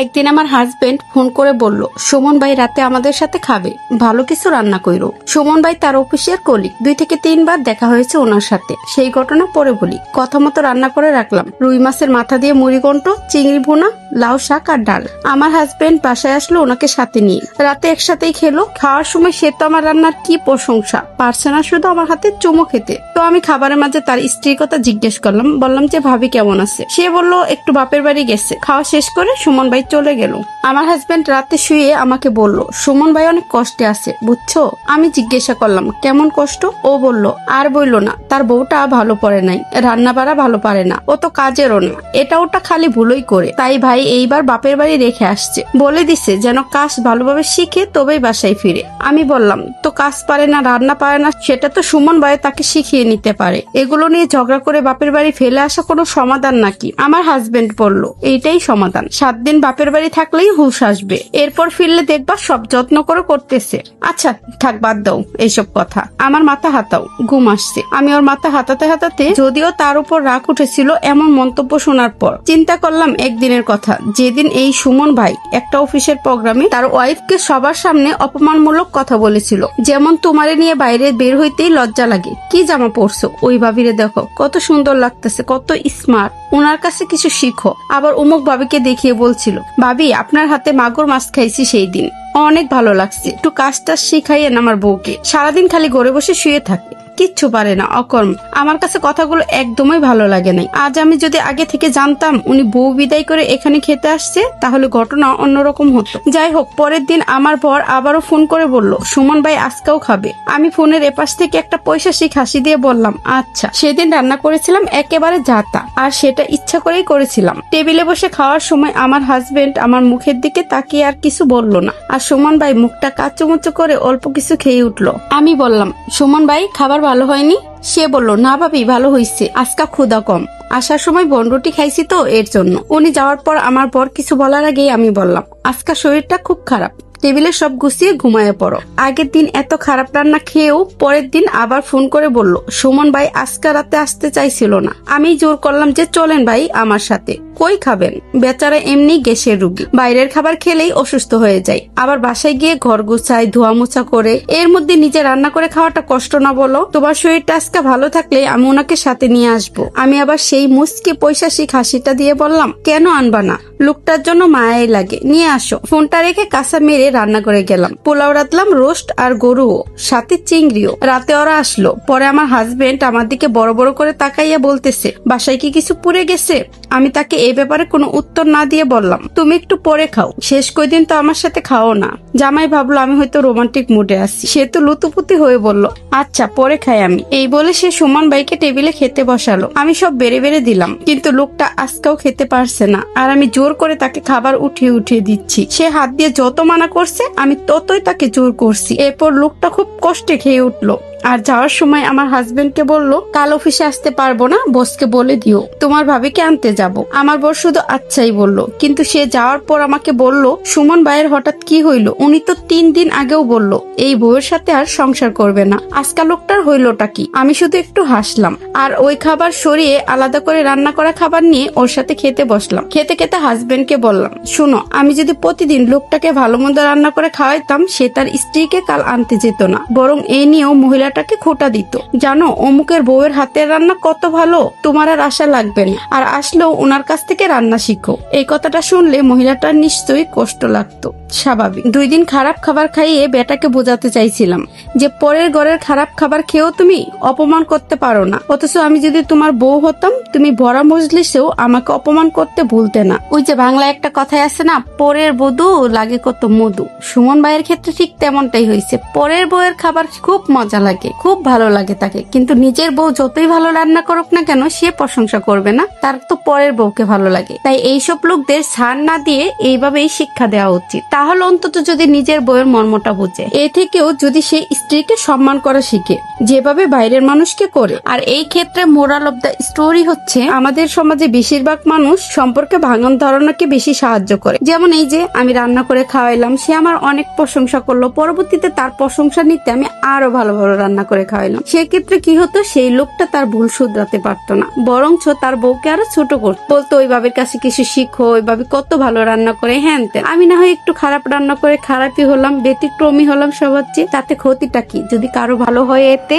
একদিন আমার husband phone করে বলল, সুমন ভাই রাতে আমাদের সাথে খাবে, ভালো কিছু রান্না কইরো। সুমন ভাই তার অফিসের কলিগ, 2 থেকে 3 বার দেখা হয়েছে ওনার সাথে। সেই ঘটনা পরে বলি। কথা মতো রান্না করে রাখলাম রুই মাছের মাথা দিয়ে মুড়িঘণ্ট, চিংড়ি ভুনা, লাউ শাক আর ডাল। আমার হাজবেন্ড বাসায় আসলো ওনাকে সাথে নিয়ে। রাতে একসাথেই খেলো। খাওয়ার সময় সে তো আমার রান্নার কি প্রশংসা, পারছে না শুধু আমার হাতে চুমো খেতে। তো আমি খাবারের মাঝে তার স্ত্রীর কথা জিজ্ঞেস করলাম, বললাম যে ভাবি কেমন আছে। সে বলল একটু বাপের বাড়ি গেছে। খাওয়া শেষ করে সুমন ভাই চলে গেল। আমার হাজবেন্ড রাতে শুয়ে আমাকে বলল, সুমন ভাই অনেক কষ্টে আছে বুঝছো। আমি জিজ্ঞাসা করলাম কেমন কষ্ট। ও বলল, আর বললো না, তার বউটা ভালো পড়ে নাই, রান্না বাড়া ভালো পারে না, ও তো কাজেরও না, এটা ওটা খালি ভুলই করে। তাই ভাই এইবার বাপের বাড়ি রেখে আসছে, বলে দিছে যেন কাজ ভালোভাবে শিখে তবেই বাসায় ফিরে। আমি বললাম, তো কাজ পারে না, রান্না পারে না, সেটা তো সুমন ভাই তাকে শিখিয়ে নিতে পারে। এগুলো নিয়ে ঝগড়া করে বাপের বাড়ি ফেলে আসা কোনো সমাধান নাকি? আমার হাজবেন্ড বলল, এইটাই সমাধান। 7 দিন বাপের বাড়ি থাকলেই হুঁশ আসবে, এরপর ফিরলে দেখবা সব যত্ন করে করতেছে। আচ্ছা থাক, বাদ দাও এইসব কথা। আমার মাথা হাতাও, ঘুম আসছে। আমি ওর মাথা হাতাতে হাতাতে, যদিও তার উপর রাগ উঠেছিল এমন মন্তব্য শোনার পর, চিন্তা করলাম একদিনের কথা, যেদিন এই সুমন ভাই একটা অফিসের প্রোগ্রামে তার ওয়াইফকে সবার সামনে অপমানমূলক কথা বলেছিল, যেমন তোমারে নিয়ে বাইরে বের হইতেই লজ্জা লাগে, কি জামা পরছো, ওই ভাবিরে দেখো কত সুন্দর লাগতেছে, কত স্মার্ট, ওনার কাছে কিছু শিখো। আবার অমুক ভাবিকে দেখিয়ে বলছিল, ভাবি আপনার হাতে মাগুর মাছ খাইছি সেই দিন, অনেক ভালো লাগছে, একটু কাজটা শিখাইয়েন আমার বউকে, সারাদিন খালি ঘরে বসে শুয়ে থাকে, কিচ্ছু পারে না, অকর্ম। আমার কাছে কথাগুলো একদমই ভালো লাগে নাই। আজ আমি যদি আগে থেকে জানতাম উনি বউ বিদায় করে এখানে খেতে আসছে, তাহলে ঘটনা অন্যরকম হতো। যাই হোক, পরের দিন আমার বর আবারও ফোন করে বলল, সুমন ভাই আজকেও খাবে। আমি ফোনের এপাশ থেকে একটা পৈশাচিক হাসি দিয়ে বললাম, আচ্ছা। সেদিন রান্না করেছিলাম একেবারে জাতা, আর সেটা ইচ্ছা করেই করেছিলাম। টেবিলে বসে খাওয়ার সময় আমার হাজবেন্ড আমার মুখের দিকে তাকিয়ে আর কিছু বলল না, আর সুমন ভাই মুখটা কাচুমুচু করে অল্প কিছু খেয়ে উঠলো। আমি বললাম, সুমন ভাই খাবার ভালো হয়নি? সে বলল, না ভাবি ভালো হয়েছে, আজকা ক্ষুধা কম, আসার সময় বনরুটি খাইছি তো এর জন্য। উনি যাওয়ার পর আমার বর কিছু বলার আগেই আমি বললাম, আজকা শরীরটা খুব খারাপ, টেবিলে সব গুছিয়ে ঘুমায় পড়ো। আগের দিন এত খারাপ রান্না খেয়েও পরের দিন আবার ফোন করে বলল, সুমন ভাই আজকে রাতে আসতে চাইছিল না। আমি জোর করলাম যে চলেন ভাই আমার সাথে। কই খাবেন, বেচারা এমনি গ্যাসের রুগী, বাইরের খাবার খেলেই অসুস্থ হয়ে যায়, আবার বাসায় গিয়ে ঘর গুছায়, ধোয়া মোছা করে, এর মধ্যে নিজে রান্না করে খাওয়াটা কষ্ট না বলো? তোমার শরীরটা আজকে ভালো থাকলে আমি ওনাকে সাথে নিয়ে আসবো। আমি আবার সেই মুচকি পৈশাচিক হাসিটা দিয়ে বললাম, কেন আনবা না, লোকটার জন্য মায়াই লাগে, নিয়ে আসো। ফোনটা রেখে কাঁচা মেরে রান্না করে গেলাম। পোলাও রাতলাম, রোস্ট আর গরুও, সাথে চিংড়িও। রাতে ওরা আসলো। পরে আমার হাজবেন্ড আমার দিকে বড় বড় করে তাকাইয়া বলতেছে, বাসায় কি কিছু পুড়ে গেছে? আমি তাকে এই ব্যাপারে কোনো উত্তর না দিয়ে বললাম, তুমি একটু পরে খাও, শেষ কয়দিন তো আমার সাথে খাও না। জামাই ভাবলো আমি হয়তো রোমান্টিক মুডে আছি, সে তো লুতুপুতি হয়ে বলল, আচ্ছা পরে খাই আমি। এই বলে সে সুমন ভাইকে টেবিলে খেতে বসালো। আমি সব বেড়ে বেড়ে দিলাম, কিন্তু লোকটা আজকেও খেতে পারছে না, আর আমি জোর করে তাকে খাবার উঠিয়ে উঠিয়ে দিচ্ছি। সে হাত দিয়ে যত মানা করছে আমি ততই তাকে জোর করছি। এরপর লোকটা খুব কষ্টে খেয়ে উঠলো। আর যাওয়ার সময় আমার হাজবেন্ডকে বলল, কাল অফিসে আসতে পারবো না, বসকে বলে দিও তোমার ভাবিকে আনতে যাব। আমার বর শুধু আচ্ছাই বলল, কিন্তু সে যাওয়ার পর আমাকে বলল, সুমন ভাইয়ের হঠাৎ কি হইল? উনি তো 3 দিন আগেও বলল এই বউয়ের সাথে আর সংসার করবে না, আজকাল লোকটার হইলটা কি? আমি শুধু একটু হাসলাম, আর ওই খাবার সরিয়ে আলাদা করে রান্না করা খাবার নিয়ে ওর সাথে খেতে বসলাম। খেতে খেতে হাজবেন্ডকে বললাম, শুনো, আমি যদি প্রতিদিন লোকটাকে ভালো মন্দ রান্না করে খাওয়াইতাম, সে তার স্ত্রীকে কাল আনতে যেত না, বরং এই নিয়েও মহিলাটাকে খোটা দিত। জানো অমুকের বউয়ের হাতের রান্না কত ভালো, তোমার আর আশা লাগবে না, আর আসলেও ওনার কাছ থেকে রান্না শিখো। এই কথাটা শুনলে মহিলাটার নিশ্চয়ই কষ্ট লাগতো, স্বাভাবিক। 2 দিন খারাপ খাবার খাইয়ে বেটাকে বোঝাতে চাইছিলাম যে পরের ঘরের খারাপ খাবার খেয়েও তুমি অপমান করতে পারো না, অথচ আমি যদি তোমার বউ হতাম, তুমি ভরা মজলিসেও আমাকে অপমান করতে ভুলতে না। ওই যে বাংলায় একটা কথাই আছে না, পরের বধূ লাগে কত মধু। সুমন ভাইয়ের ক্ষেত্রে ঠিক তেমনটাই হয়েছে। পরের বউয়ের খাবার খুব মজা লাগে, খুব ভালো লাগে তাকে, কিন্তু নিজের বউ যতই ভালো রান্না করুক না কেন সে প্রশংসা করবে না, তার তো পরের বউকে ভালো লাগে। তাই এইসব লোকদের ছাড় না দিয়ে এইভাবেই শিক্ষা দেওয়া উচিত, তাহলে অন্তত যদি নিজের বউয়ের মর্মটা বুঝে। এ থেকেও যদি সে স্ত্রীকে সম্মান করা শিখে, যেভাবে বাইরের মানুষকে করে। আর এই ক্ষেত্রে মোরাল অফ দ্য স্টোরি হচ্ছে, আমাদের সমাজে বেশিরভাগ মানুষ সম্পর্কে ভাঙন ধারণাকে বেশি সাহায্য করে। যেমন এই যে আমি রান্না করে খাওয়াইলাম, সে আমার অনেক প্রশংসা করলো, পরবর্তীতে তার প্রশংসা নিতে আমি আরো ভালো ভালো রান্না রান্না করে খাওয়াইলাম। সেক্ষেত্রে কি হতো, সেই লোকটা তার ভুল শুধরাতে পারতো না, বরঞ্চ তার বউকে আরো ছোট করতো, বলতো ওই বাবির কাছে কিছু শিখো, ওই ভাবি কত ভালো রান্না করে, হ্যান তেন। আমি না হয় একটু খারাপ রান্না করে খারাপই হলাম, ব্যতিক্রমী হলাম সবার চেয়ে, তাতে ক্ষতিটা কি যদি কারো ভালো হয় এতে।